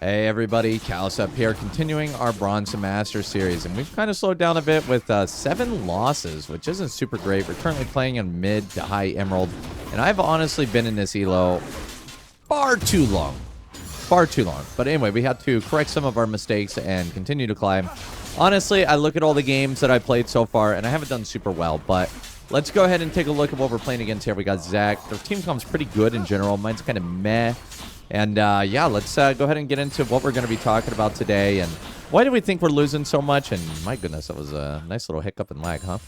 Hey everybody, Cowsep here, continuing our Bronze and Master series, and we've kind of slowed down a bit with 7 losses, which isn't super great. We're currently playing in mid to high Emerald, and I've honestly been in this elo far too long. But anyway, we had to correct some of our mistakes and continue to climb. Honestly, I look at all the games that I played so far, and I haven't done super well, but let's go ahead and take a look at what we're playing against here. We got Zach. Their team comps pretty good in general. Mine's kind of meh. And, yeah, let's go ahead and get into what we're going to be talking about today. And why do we think we're losing so much? And, my goodness, that was a nice little hiccup and lag, huh?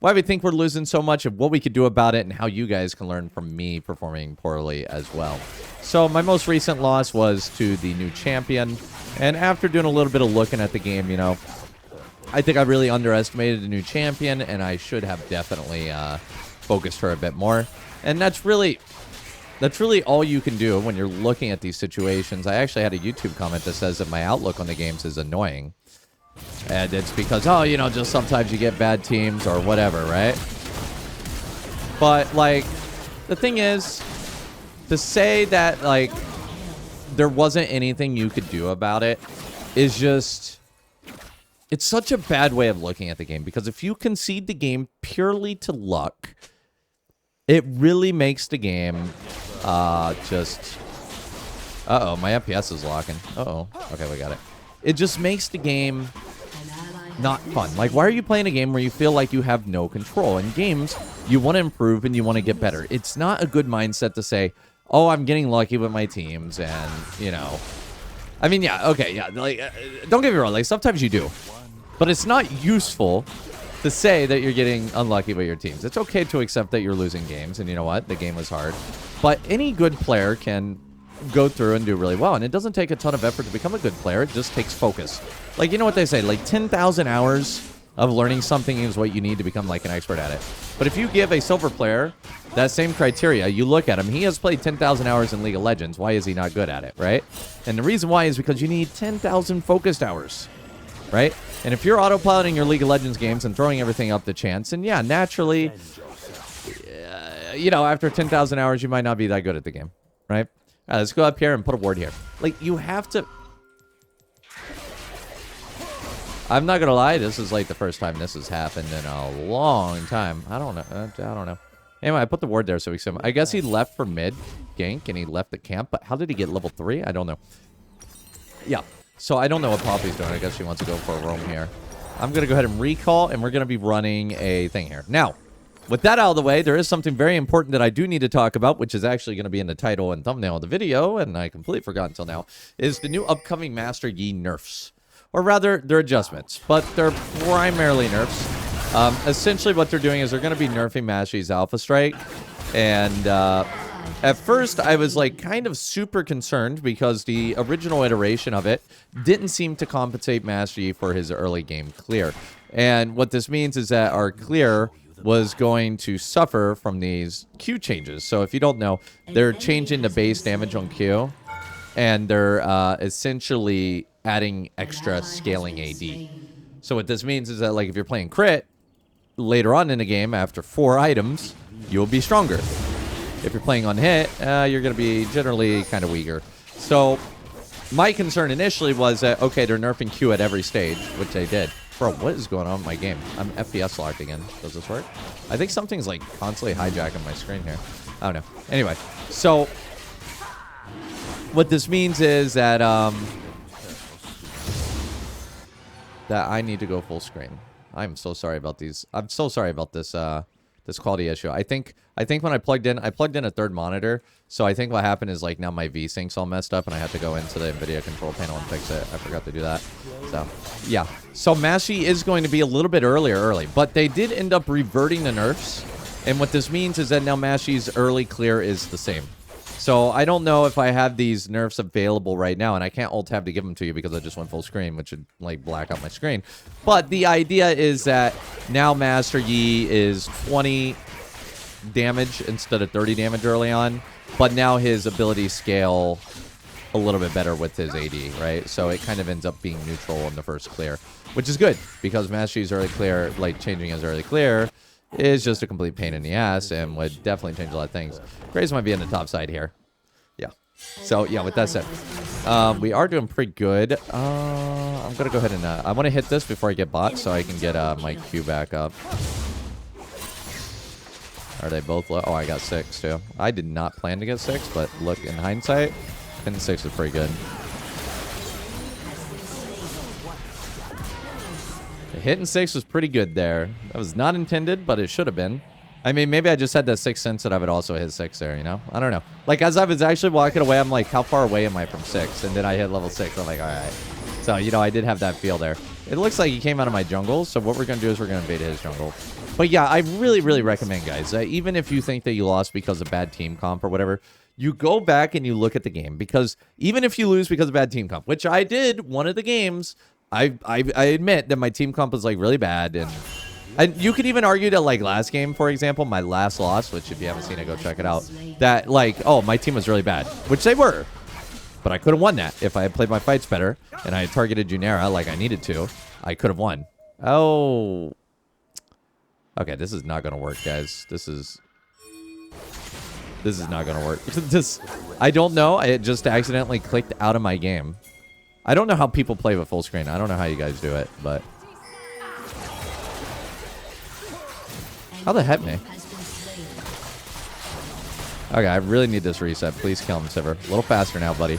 Why do we think we're losing so much and what we could do about it and how you guys can learn from me performing poorly as well. So, my most recent loss was to the new champion. And after doing a little bit of looking at the game, you know, I think I really underestimated the new champion. And I should have definitely focused her a bit more. And that's really all you can do when you're looking at these situations. I actually had a YouTube comment that says that my outlook on the games is annoying. And it's because, oh, you know, just sometimes you get bad teams or whatever, right? But, like, the thing is, to say that, like, there wasn't anything you could do about it is just... It's such a bad way of looking at the game. Because if you concede the game purely to luck, it really makes the game... just... Uh-oh, my FPS is locking. Uh-oh. Okay, we got it. It just makes the game not fun. Like, why are you playing a game where you feel like you have no control? In games, you want to improve and you want to get better. It's not a good mindset to say, oh, I'm getting lucky with my teams and, you know... I mean, yeah, okay, yeah. Like, don't get me wrong. Like, sometimes you do. But it's not useful to say that you're getting unlucky with your teams. It's okay to accept that you're losing games, and you know what? The game was hard. But any good player can go through and do really well, and it doesn't take a ton of effort to become a good player. It just takes focus. Like, you know what they say? Like, 10,000 hours of learning something is what you need to become, like, an expert at it. But if you give a silver player that same criteria, you look at him, he has played 10,000 hours in League of Legends. Why is he not good at it, right? And the reason why is because you need 10,000 focused hours, right? And if you're autopiloting your League of Legends games and throwing everything up to chance, and yeah, naturally, you know, after 10,000 hours, you might not be that good at the game, right? All right, let's go up here and put a ward here. Like, you have to... I'm not going to lie, this is like the first time this has happened in a long time. I don't know. I don't know. Anyway, I put the ward there so we can... I guess he left for mid gank and he left the camp, but how did he get level 3? I don't know. Yeah. So I don't know what Poppy's doing. I guess she wants to go for a roam here. I'm going to go ahead and recall, and we're going to be running a thing here. Now, with that out of the way, there is something very important that I do need to talk about, which is actually going to be in the title and thumbnail of the video, and I completely forgot until now, is the new upcoming Master Yi nerfs. Or rather, they're adjustments, but they're primarily nerfs. Essentially, what they're doing is they're going to be nerfing Master Yi's Alpha Strike, and... at first, I was, like, kind of super concerned because the original iteration of it didn't seem to compensate Master Yi for his early game clear. And what this means is that our clear was going to suffer from these Q changes. So if you don't know, they're changing the base damage on Q, and they're essentially adding extra scaling AD. So what this means is that, like, if you're playing crit, later on in the game, after 4 items, you'll be stronger. If you're playing on hit, you're going to be generally kind of weaker. So, my concern initially was that, okay, they're nerfing Q at every stage, which they did. Bro, what is going on with my game? I'm FPS locked again. Does this work? I think something's, like, constantly hijacking my screen here. I don't know. Anyway, so, what this means is that, that I need to go full screen. I'm so sorry about these. I'm so sorry about this, this quality issue. I think when I plugged in a third monitor. So I think what happened is, like, now my V-Sync's all messed up and I had to go into the NVIDIA control panel and fix it. I forgot to do that. So, yeah. So Master Yi is going to be a little bit early, but they did end up reverting the nerfs. And what this means is that now Master Yi's early clear is the same. So I don't know if I have these nerfs available right now, and I can't alt-tab to give them to you because I just went full screen, which would, like, black out my screen. But the idea is that now Master Yi is 20 damage instead of 30 damage early on, but now his abilities scale a little bit better with his AD, right? So it kind of ends up being neutral in the first clear, which is good because Master Yi's early clear, like, changing his early clear, is just a complete pain in the ass and would definitely change a lot of things. Graves might be in the top side here. Yeah. So, yeah, with that said, We are doing pretty good. I'm going to go ahead and... I want to hit this before I get bot so I can get my Q back up. Are they both low? Oh, I got 6 too. I did not plan to get 6, but look, in hindsight, hitting 6 is pretty good. The hitting 6 was pretty good there. That was not intended, but it should have been. I mean, maybe I just had that 6th sense that I would also hit 6 there, you know? I don't know. Like, as I was actually walking away, I'm like, how far away am I from 6? And then I hit level 6. I'm like, all right. So, you know, I did have that feel there. It looks like he came out of my jungle, so what we're going to do is we're going to invade his jungle. But yeah, I really, really recommend, guys, even if you think that you lost because of bad team comp or whatever, you go back and you look at the game. Because even if you lose because of bad team comp, which I did one of the games, I admit that my team comp was, like, really bad. And you could even argue that, like, last game, for example, my last loss, which if you haven't seen it, go check it out, that, like, oh, my team was really bad, which they were. But I could have won that if I had played my fights better and I had targeted Junera like I needed to. I could have won. Oh... Okay, this is not gonna work, guys. This is not gonna work. I don't know. I just accidentally clicked out of my game. I don't know how people play with full screen. I don't know how you guys do it, but how the heck me? Okay, I really need this reset. Please kill him, Sivir. A little faster now, buddy.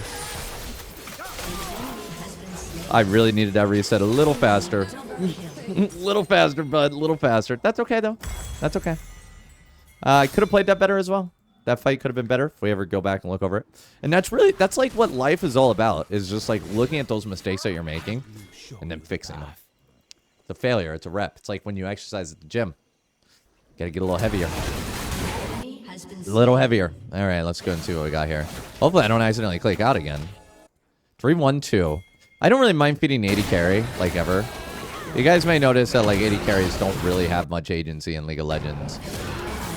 I really needed that reset a little faster. Little faster, bud. Little faster. That's okay, though. That's okay. I could have played that better as well. That fight could have been better if we ever go back and look over it. And that's like what life is all about, is just like looking at those mistakes that you're making and then fixing them. It's a failure. It's a rep. It's like when you exercise at the gym. Gotta get a little heavier. A little heavier. All right, let's go and see what we got here. Hopefully I don't accidentally click out again. 3-1-2. I don't really mind feeding 80 carry, like ever. You guys may notice that like 80 carries don't really have much agency in League of Legends.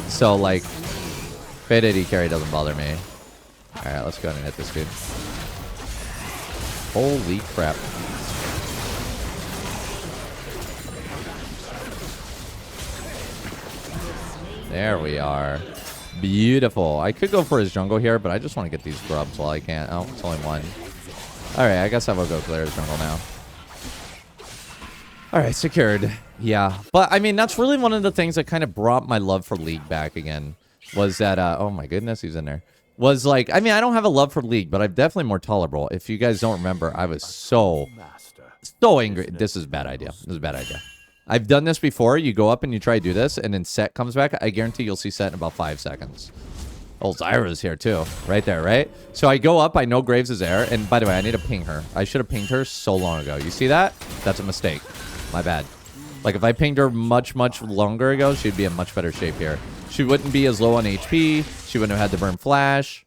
So like, fade 80 carry doesn't bother me. Alright, let's go ahead and hit this dude. Holy crap. There we are. Beautiful. I could go for his jungle here, but I just want to get these grubs while I can. Oh, it's only one. Alright, I guess I will go clear his jungle now. Alright, secured. Yeah. But, I mean, that's really one of the things that kind of brought my love for League back again. Was that, oh my goodness, he's in there. Was like, I mean, I don't have a love for League, but I'm definitely more tolerable. If you guys don't remember, I was so angry. This is a bad idea. This is a bad idea. I've done this before. You go up and you try to do this, and then Set comes back. I guarantee you'll see Set in about 5 seconds. Oh, Zyra's here, too. Right there, right? So I go up. I know Graves is there. And by the way, I need to ping her. I should have pinged her so long ago. You see that? That's a mistake. My bad. Like, if I pinged her much, much longer ago, she'd be in much better shape here. She wouldn't be as low on HP. She wouldn't have had to burn flash.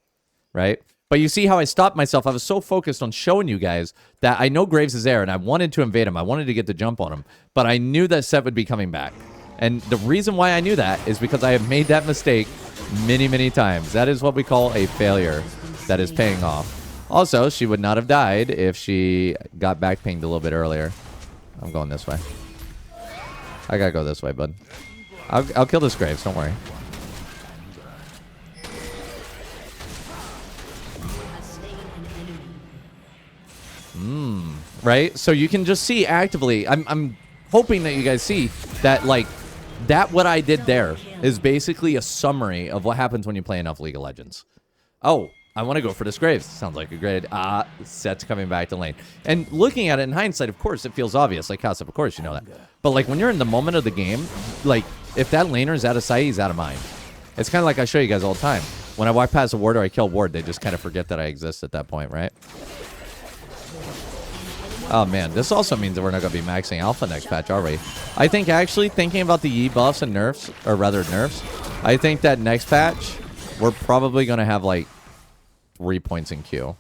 Right? But you see how I stopped myself. I was so focused on showing you guys that I know Graves is there, and I wanted to invade him. I wanted to get the jump on him. But I knew that Set would be coming back. And the reason why I knew that is because I have made that mistake many, many times. That is what we call a failure that is paying off. Also, she would not have died if she got back pinged a little bit earlier. I'm going this way. I gotta go this way, bud. I'll kill this Graves, don't worry. Right? So you can just see actively. I'm hoping that you guys see that, like, that what I did there is basically a summary of what happens when you play enough League of Legends. Oh, I want to go for this Graves. Sounds like a great Set's coming back to lane. And looking at it in hindsight, of course, it feels obvious. Like Cowsep, of course, you know that. But like when you're in the moment of the game, like if that laner is out of sight, he's out of mind. It's kind of like I show you guys all the time. When I walk past a ward or I kill ward, they just kind of forget that I exist at that point, right? Oh man, this also means that we're not going to be maxing alpha next patch, are we? I think actually thinking about the E buffs and nerfs, or rather nerfs, I think that next patch, we're probably going to have like 3 points in Q.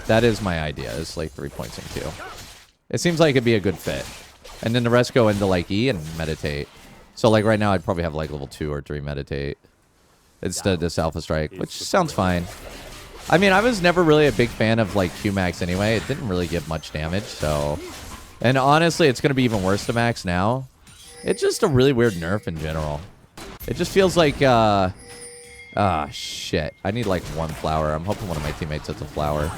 That is my idea. It's like 3 points in Q. It seems like it'd be a good fit. And then the rest go into like E and meditate. So like right now I'd probably have like level 2 or 3 meditate instead of this alpha strike, which sounds fine. I mean, I was never really a big fan of like Q max anyway. It didn't really give much damage, so. And honestly, it's going to be even worse to max now. It's just a really weird nerf in general. It just feels like Ah, shit. I need like one flower. I'm hoping one of my teammates hits a flower.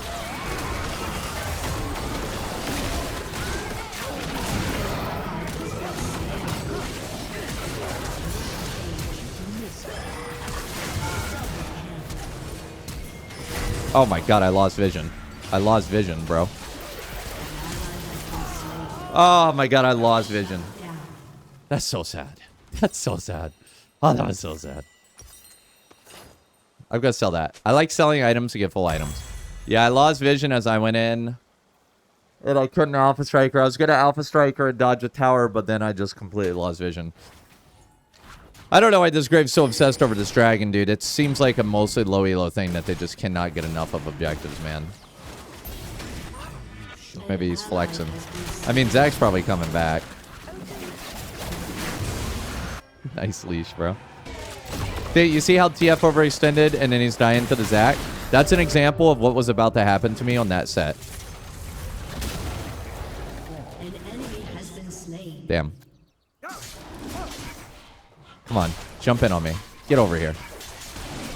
Oh my god, I lost vision. I lost vision, bro. Oh my god, I lost vision. That's so sad. That's so sad. Oh, that was so sad. I've got to sell that. I like selling items to get full items. Yeah, I lost vision as I went in. And I couldn't Alpha Striker. I was going to Alpha Striker and dodge a tower, but then I just completely lost vision. I don't know why this Grave's so obsessed over this dragon, dude. It seems like a mostly low elo thing that they just cannot get enough of objectives, man. Maybe he's flexing. I mean, Zach's probably coming back. Nice leash, bro. You see how TF overextended and then he's dying to the Zach? That's an example of what was about to happen to me on that set. Damn. Come on, jump in on me. Get over here.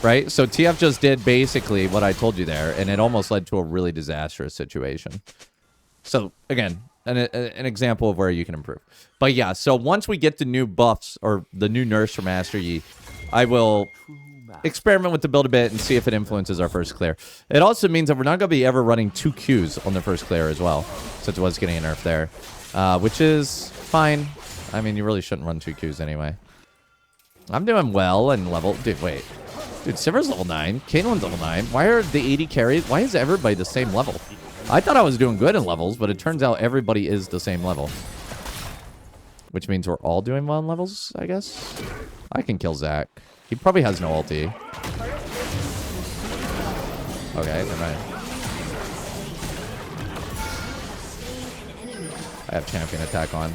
Right? So TF just did basically what I told you there, and it almost led to a really disastrous situation. So, again, an example of where you can improve. But yeah, so once we get the new buffs, or the new nerfs for Master Yi, I will experiment with the build a bit and see if it influences our first clear. It also means that we're not going to be ever running 2 Qs on the first clear as well, since it was getting a nerf there. Which is fine. I mean, you really shouldn't run 2 Qs anyway. I'm doing well and level... Dude, wait. Dude, Sivir's level 9. Caitlyn's level 9. Why are the 80 carries... Why is everybody the same level? I thought I was doing good in levels, but it turns out everybody is the same level. Which means we're all doing well in levels, I guess? I can kill Zach. He probably has no ulti. Okay, never mind. I have champion attack on.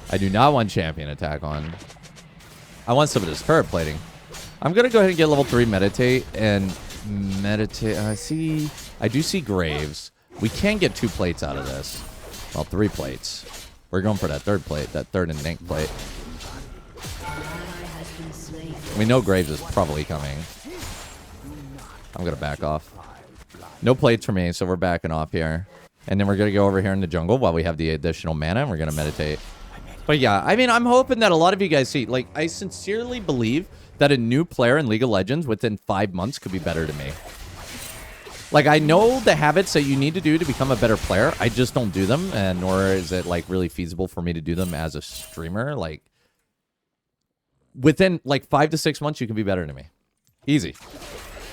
I do not want champion attack on. I want some of this turret plating. I'm going to go ahead and get level 3 meditate and meditate. I do see Graves. We can get 2 plates out of this. Well, 3 plates. We're going for that 3rd plate, that 3rd and Nink plate. We know Graves is probably coming. I'm going to back off. No plates for me, so we're backing off here. And then we're going to go over here in the jungle while we have the additional mana, and we're going to meditate. But yeah, I mean, I'm hoping that a lot of you guys see, like, I sincerely believe that a new player in League of Legends within 5 months could be better to me. Like, I know the habits that you need to do to become a better player. I just don't do them, and nor is it, like, really feasible for me to do them as a streamer. Like, within, like, 5 to 6 months, you can be better than me. Easy.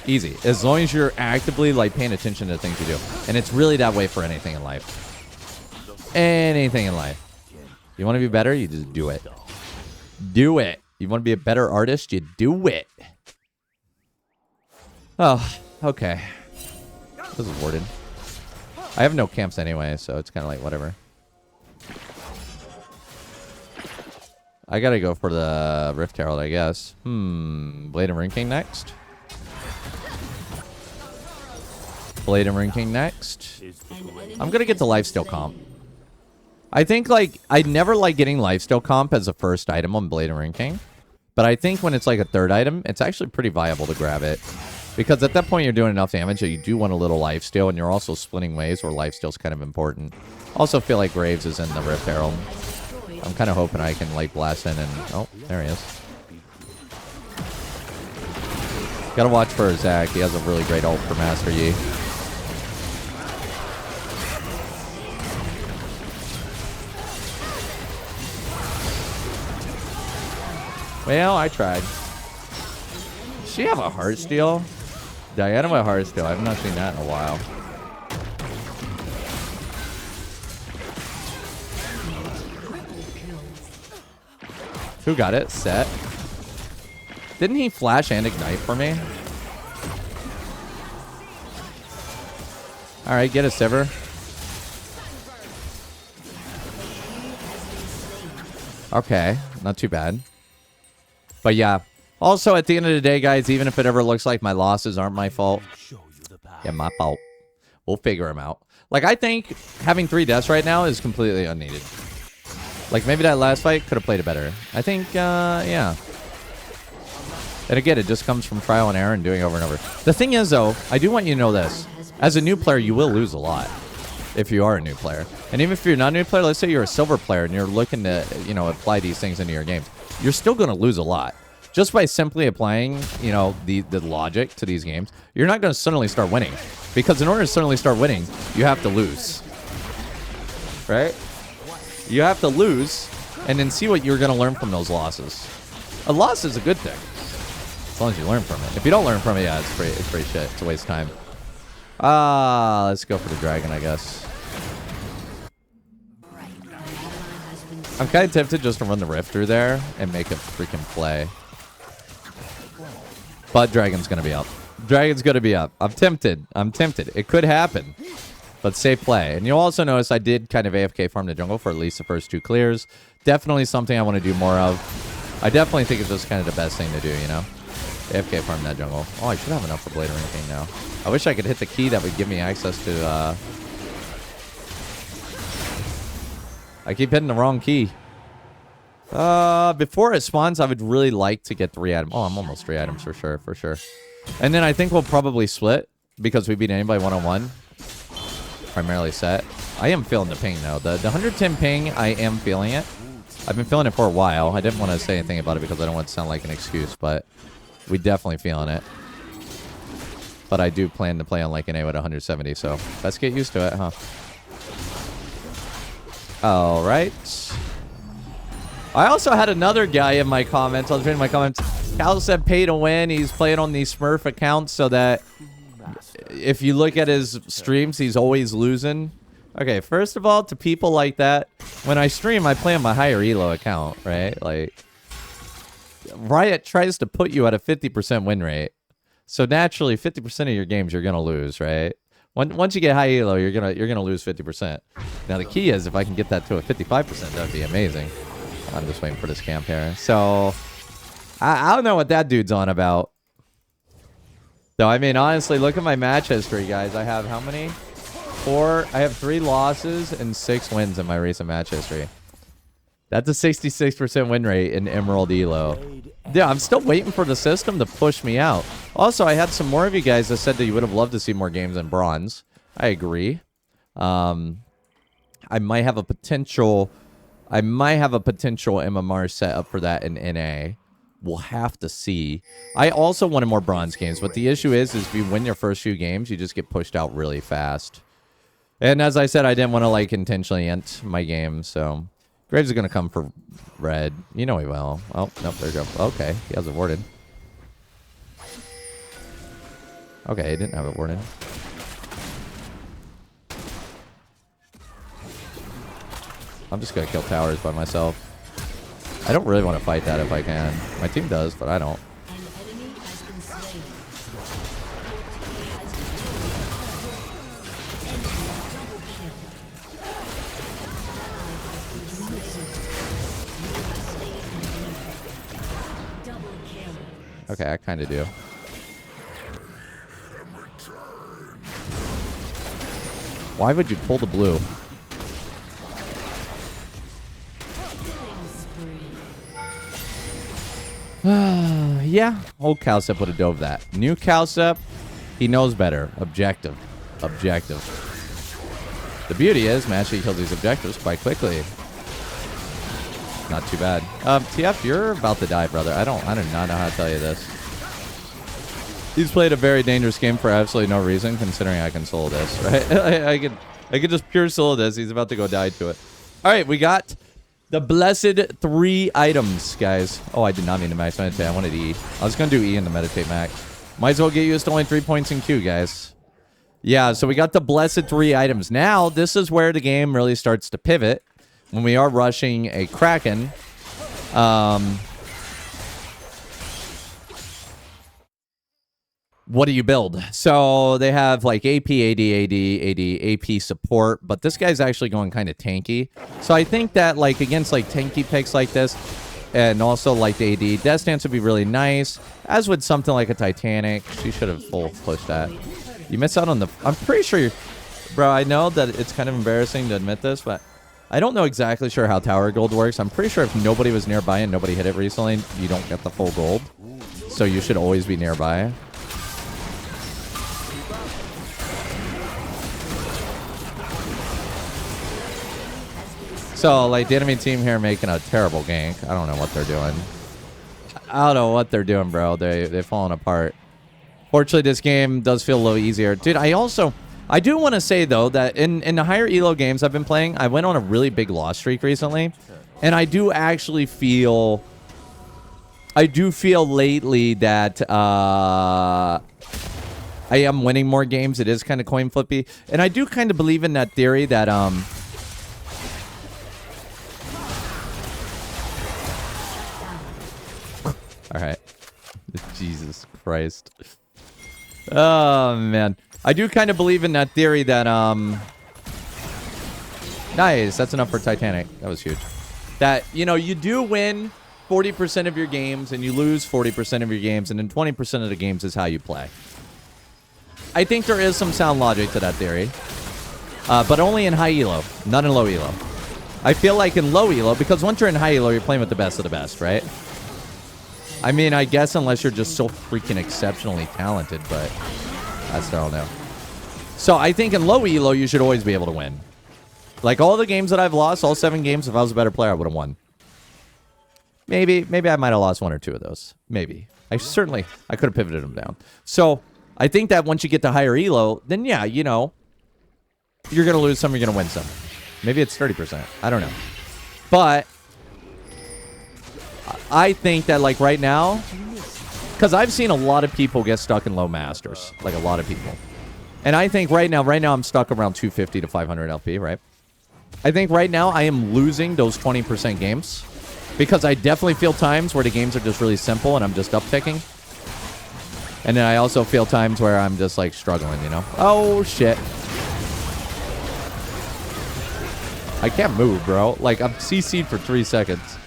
Easy. As long as you're actively, like, paying attention to the things you do. And it's really that way for anything in life. Anything in life. You want to be better? You just do it. Do it. You want to be a better artist? You do it. Oh, okay. This is warded. I have no camps anyway, so it's kind of like whatever. I gotta go for the Rift Herald, I guess. Blade and Ring King next. Blade and Ring King next. I'm gonna get the lifesteal comp. I think, like, I never like getting lifesteal comp as a first item on Blade and Ring King. But I think when it's like a 3rd item, it's actually pretty viable to grab it. Because at that point, you're doing enough damage that you do want a little lifesteal, and you're also splitting ways where lifesteal's kind of important. Also feel like Graves is in the Rift Herald. I'm kind of hoping I can, like, blast in and... Oh, there he is. Gotta watch for Zach. He has a really great ult for Master Yi. Well, I tried. Does she have a Heartsteel? Diana with Heartsteel. I've not seen that in a while. Who got it? Set. Didn't he flash and ignite for me? Alright, get a Sivir. Okay, not too bad. But yeah, also at the end of the day, guys, even if it ever looks like my losses aren't my fault, yeah, my fault. We'll figure them out. Like, I think having 3 deaths right now is completely unneeded. Like, maybe that last fight could have played it better. I think, yeah. And again, it just comes from trial and error and doing it over and over. The thing is, though, I do want you to know this. As a new player, you will lose a lot if you are a new player. And even if you're not a new player, let's say you're a silver player and you're looking to, you know, apply these things into your games, you're still going to lose a lot. Just by simply applying, you know, the logic to these games, you're not going to suddenly start winning. Because in order to suddenly start winning, you have to lose. Right? You have to lose and then see what you're going to learn from those losses. A loss is a good thing. As long as you learn from it. If you don't learn from it, yeah, it's pretty shit. It's a waste of time. Let's go for the dragon, I guess. I'm kind of tempted just to run the rift through there and make a freaking play. But dragon's going to be up. Dragon's going to be up. I'm tempted. It could happen. But safe play. And you'll also notice I did kind of AFK farm the jungle for at least the first 2 clears. Definitely something I want to do more of. I definitely think it's just kind of the best thing to do, you know? AFK farm that jungle. Oh, I should have enough for Blade or anything now. I wish I could hit the key that would give me access to, I keep hitting the wrong key. Before it spawns, I would really like to get 3 items. Oh, I'm almost 3 items for sure. And then I think we'll probably split because we beat anybody one-on-one. Primarily set. I am feeling the ping, though. The 110 ping, I am feeling it. I've been feeling it for a while. I didn't want to say anything about it because I don't want it to sound like an excuse, but we definitely feeling it. But I do plan to play on like an A with 170, so let's get used to it, huh? All right. I also had another guy in my comments. I was reading my comments. Cowsep pay to win. He's playing on these Smurf accounts so that if you look at his streams, he's always losing. Okay, first of all, to people like that, when I stream, I play on my higher elo account, right? Like, Riot tries to put you at a 50% win rate. So naturally, 50% of your games you're gonna lose, right? Once you get high elo, you're gonna lose 50%. Now the key is if I can get that to a 55%, that'd be amazing. I'm just waiting for this camp here. So I don't know what that dude's on about. So I mean, honestly, look at my match history, guys. I have how many? 4. I have 3 losses and 6 wins in my recent match history. That's a 66% win rate in Emerald Elo. Yeah, I'm still waiting for the system to push me out. Also, I had some more of you guys that said that you would have loved to see more games in Bronze. I agree. I might have a potential MMR set up for that in NA. We'll have to see. I also wanted more Bronze games, but the issue is if you win your first few games, you just get pushed out really fast. And as I said, I didn't want to like intentionally end my game, so Graves is going to come for red. You know he will. Oh, nope, there you go. Okay, he has it warded. Okay, he didn't have it warded. I'm just going to kill towers by myself. I don't really want to fight that if I can. My team does, but I don't. Okay, I kind of do. Why would you pull the blue? Yeah, old Cowsep would have dove that. New Cowsep, he knows better. Objective. The beauty is, Matchy kills these objectives quite quickly. Not too bad. TF, you're about to die, brother. I do not know how to tell you this. He's played a very dangerous game for absolutely no reason, considering I can solo this, right? I could just pure solo this. He's about to go die to it. All right, we got the blessed 3 items, guys. Oh, I did not mean to max meditate. I wanted E. I was going to do E in the meditate max. Might as well get used to only 3 points in Q, guys. Yeah, so we got the blessed 3 items. Now, this is where the game really starts to pivot. When we are rushing a Kraken. What do you build? So they have like AP, AD, AP support, but this guy's actually going kind of tanky. So I think that like against like tanky picks like this, and also like the AD, Death Stance would be really nice, as would something like a Titanic. She should have full pushed that. You miss out on the... I'm pretty sure you're... Bro, I know that it's kind of embarrassing to admit this, but I don't know exactly sure how Tower Gold works. I'm pretty sure if nobody was nearby and nobody hit it recently, you don't get the full gold. so you should always be nearby. So, like, the enemy team here making a terrible gank. I don't know what they're doing. I don't know what they're doing, bro. They're falling apart. Fortunately, this game does feel a little easier. Dude, I do want to say, though, that in the higher elo games I've been playing, I went on a really big loss streak recently. And I do actually feel... I do feel lately that I am winning more games. It is kind of coin flippy. And I do kind of believe in that theory that... All right. Jesus Christ. Oh, man. I do kind of believe in that theory that, Nice. That's enough for Titanic. That was huge. That, you know, you do win 40% of your games and you lose 40% of your games, and then 20% of the games is how you play. I think there is some sound logic to that theory. But only in high elo, not in low elo. I feel like in low elo, because once you're in high elo, you're playing with the best of the best, right? I mean, I guess unless you're just so freaking exceptionally talented, but I still don't know. So I think in low elo, you should always be able to win. Like all the games that I've lost, all 7 games, if I was a better player, I would have won. Maybe I might have lost 1 or 2 of those. Maybe. I could have pivoted them down. So I think that once you get to higher elo, then yeah, you know, you're going to lose some, you're going to win some. Maybe it's 30%. I don't know. But I think that, like, right now, because I've seen a lot of people get stuck in low masters. Like, a lot of people. And I think right now I'm stuck around 250 to 500 LP, right? I think right now I am losing those 20% games because I definitely feel times where the games are just really simple and I'm just upticking. And then I also feel times where I'm just, like, struggling, you know? Oh, shit. I can't move, bro. Like, I'm CC'd for 3 seconds.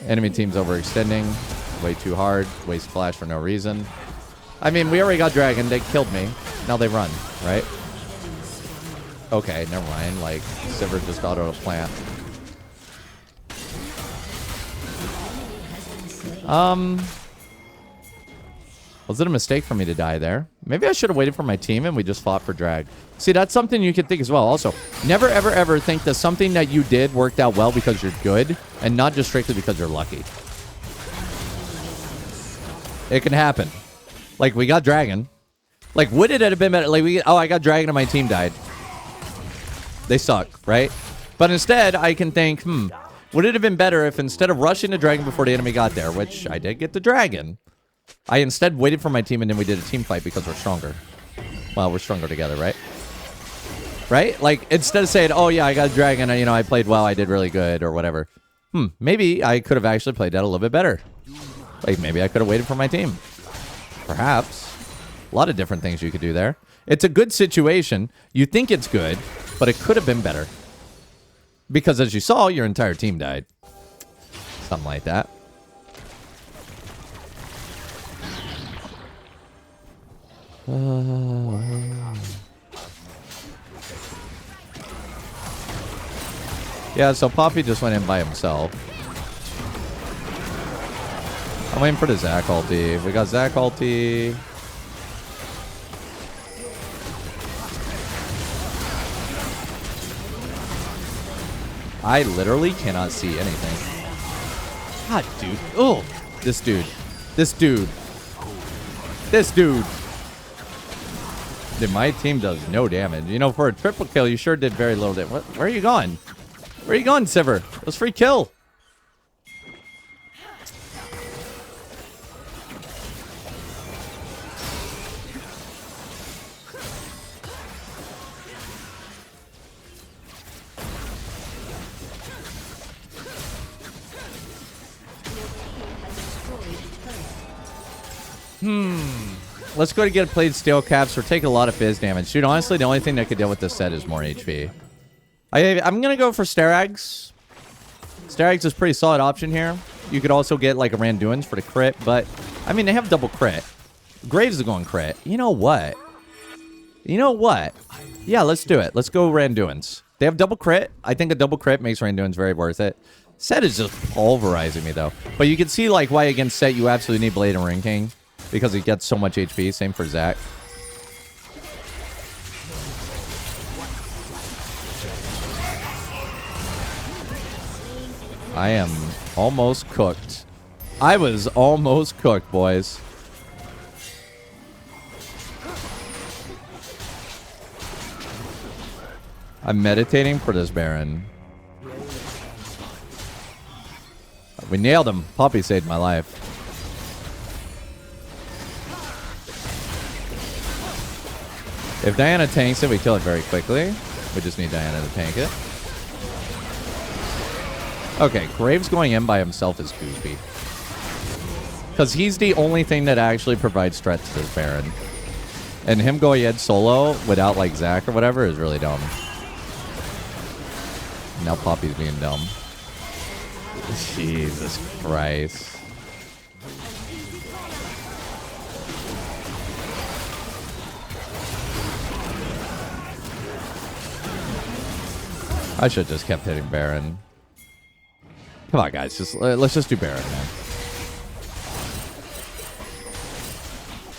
Enemy team's overextending. Way too hard. Waste flash for no reason. I mean, we already got Dragon. They killed me. Now they run, right? Okay, never mind. Like, Sivir just auto plant. Was it a mistake for me to die there? Maybe I should have waited for my team and we just fought for drag. See, that's something you could think as well. Also, never, ever, ever think that something that you did worked out well because you're good and not just strictly because you're lucky. It can happen. Like, we got Dragon. Like, would it have been better? Like, I got Dragon and my team died. They suck, right? But instead, I can think, would it have been better if instead of rushing the Dragon before the enemy got there, which I did get the Dragon, I instead waited for my team and then we did a team fight because we're stronger. Well, we're stronger together, right? Right? Like, instead of saying, oh, yeah, I got a Dragon, you know, I played well, I did really good, or whatever. Maybe I could have actually played that a little bit better. Like, maybe I could have waited for my team. Perhaps. A lot of different things you could do there. It's a good situation. You think it's good, but it could have been better. Because as you saw, your entire team died. Something like that. Yeah, so Poppy just went in by himself. I'm waiting for the Zac ulti. We got Zac ulti. I literally cannot see anything. God, dude. Oh, this dude. This dude. This dude. Dude, my team does no damage. You know, for a triple kill, you sure did very little damage. Where are you going? Where are you going, Sivir? It was free kill. Let's go to get played steel caps. We're taking a lot of fizz damage. Dude, honestly, the only thing that could deal with this set is more HP. I'm going to go for Starags. Starags is a pretty solid option here. You could also get like a Randuin's for the crit, but I mean, they have double crit. Graves is going crit. You know what? You know what? Yeah, let's do it. Let's go Randuin's. They have double crit. I think a double crit makes Randuin's very worth it. Set is just pulverizing me, though. But you can see, like, why against Set you absolutely need Blade and Ring King. Because he gets so much HP. Same for Zac. I am almost cooked. I was almost cooked, boys. I'm meditating for this Baron. We nailed him. Poppy saved my life. If Diana tanks it, we kill it very quickly. We just need Diana to tank it. Okay, Graves going in by himself is goofy. Because he's the only thing that actually provides threat to this Baron. And him going in solo without, like, Zac or whatever is really dumb. Now Poppy's being dumb. Jesus Christ. I should have just kept hitting Baron. Come on, guys. Let's just do Baron, man.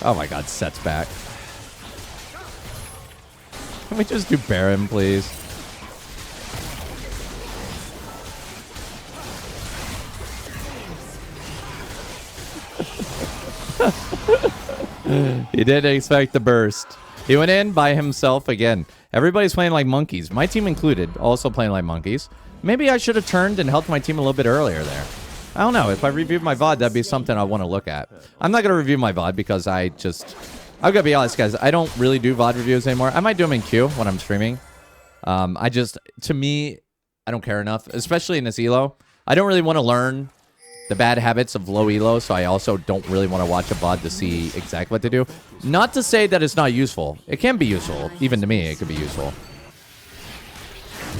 Oh my god, Set's back. Can we just do Baron, please? He didn't expect the burst. He went in by himself again. Everybody's playing like monkeys. My team included, also playing like monkeys. Maybe I should have turned and helped my team a little bit earlier there. I don't know. If I reviewed my VOD, that'd be something I want to look at. I'm not going to review my VOD because I'm going to be honest, guys. I don't really do VOD reviews anymore. I might do them in queue when I'm streaming. To me, I don't care enough, especially in this elo. I don't really want to learn the bad habits of low elo, so I also don't really want to watch a VOD to see exactly what to do. Not to say that it's not useful. It can be useful. Even to me, it could be useful.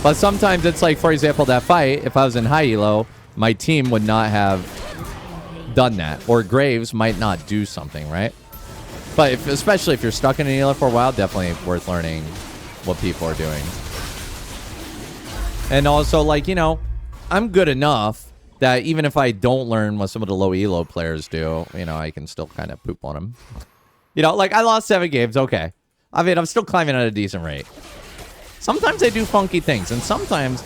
But sometimes it's like, for example, that fight, if I was in high elo, my team would not have done that. Or Graves might not do something, right? But especially if you're stuck in an elo for a while, definitely worth learning what people are doing. And also, like, you know, I'm good enough that even if I don't learn what some of the low elo players do, you know, I can still kind of poop on them. You know, like, I lost 7 games, okay. I mean, I'm still climbing at a decent rate. Sometimes I do funky things, and sometimes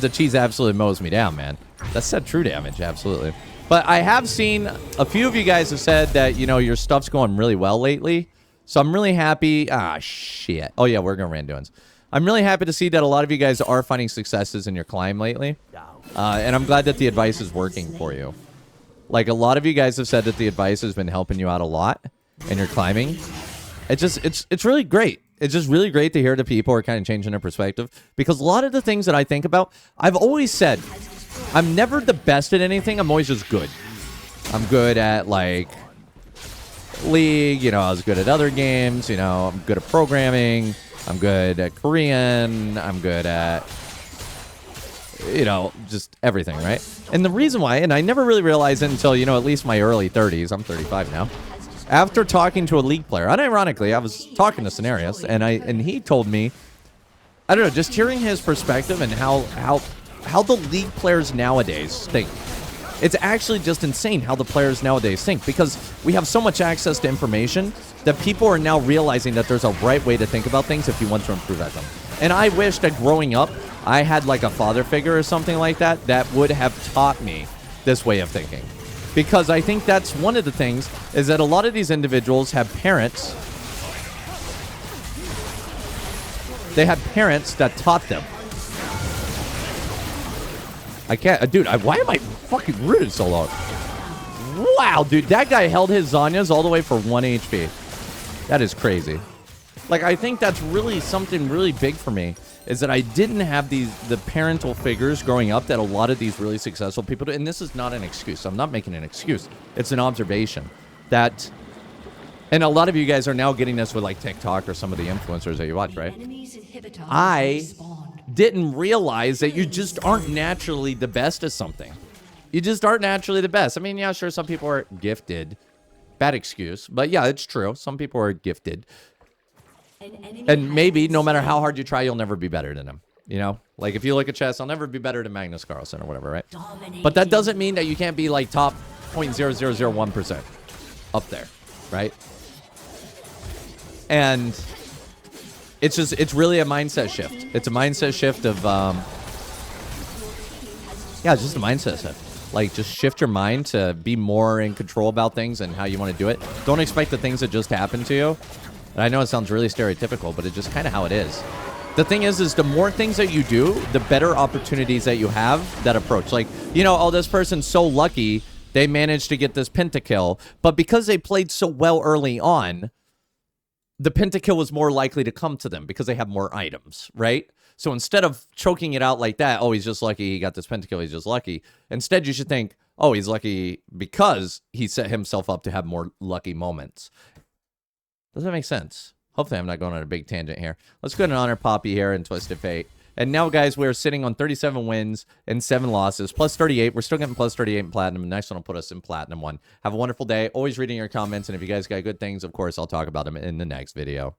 the cheese absolutely mows me down, man. That's said true damage, absolutely. But I have seen a few of you guys have said that, you know, your stuff's going really well lately. So I'm really happy. Ah, shit. Oh, yeah, we're going to randoms. I'm really happy to see that a lot of you guys are finding successes in your climb lately. And I'm glad that the advice is working for you. Like, a lot of you guys have said that the advice has been helping you out a lot in your climbing. It's really great. It's just really great to hear the people are kind of changing their perspective. Because a lot of the things that I think about, I've always said, I'm never the best at anything. I'm always just good. I'm good at, like, League. You know, I was good at other games. You know, I'm good at programming. I'm good at Korean. I'm good at, you know, just everything, right? And the reason why, and I never really realized it until, you know, at least my early 30s. I'm 35 now. After talking to a League player, unironically, I was talking to Scenarius, and he told me, I don't know, just hearing his perspective and how the League players nowadays think. It's actually just insane how the players nowadays think, because we have so much access to information that people are now realizing that there's a right way to think about things if you want to improve at them. And I wish that growing up, I had like a father figure or something like that that would have taught me this way of thinking. Because I think that's one of the things, is that a lot of these individuals have parents. They had parents that taught them. I can't, dude, why am I fucking rooted so long? Wow, dude, that guy held his Zanyas all the way for 1 HP. That is crazy. Like, I think that's really something really big for me, is that I didn't have the parental figures growing up that a lot of these really successful people do. And this is not an excuse. I'm not making an excuse. It's an observation that, and a lot of you guys are now getting this with like TikTok or some of the influencers that you watch, right? I didn't realize that you just aren't naturally the best at something. You just aren't naturally the best. I mean, yeah, sure, some people are gifted. Bad excuse. But yeah, it's true. Some people are gifted. And maybe no matter how hard you try, you'll never be better than them. You know, like if you look at chess, I'll never be better than Magnus Carlsen or whatever, right? But that doesn't mean that you can't be like top 0.0001% up there, right? And it's really a mindset shift. It's a mindset shift of, yeah, it's just a mindset shift. Like, just shift your mind to be more in control about things and how you want to do it. Don't expect the things that just happen to you. And I know it sounds really stereotypical, but it's just kind of how it is. The thing is the more things that you do, the better opportunities that you have that approach. Like, you know, oh, this person's so lucky they managed to get this pentakill, but because they played so well early on, the pentakill was more likely to come to them because they have more items, right? So instead of choking it out like that, oh, he's just lucky he got this pentakill, he's just lucky. Instead, you should think, oh, he's lucky because he set himself up to have more lucky moments. Does that make sense? Hopefully I'm not going on a big tangent here. Let's go ahead and honor Poppy here and Twisted Fate. And now, guys, we're sitting on 37 wins and 7 losses, plus 38. We're still getting plus 38 in platinum. The next one will put us in platinum 1. Have a wonderful day. Always reading your comments. And if you guys got good things, of course, I'll talk about them in the next video.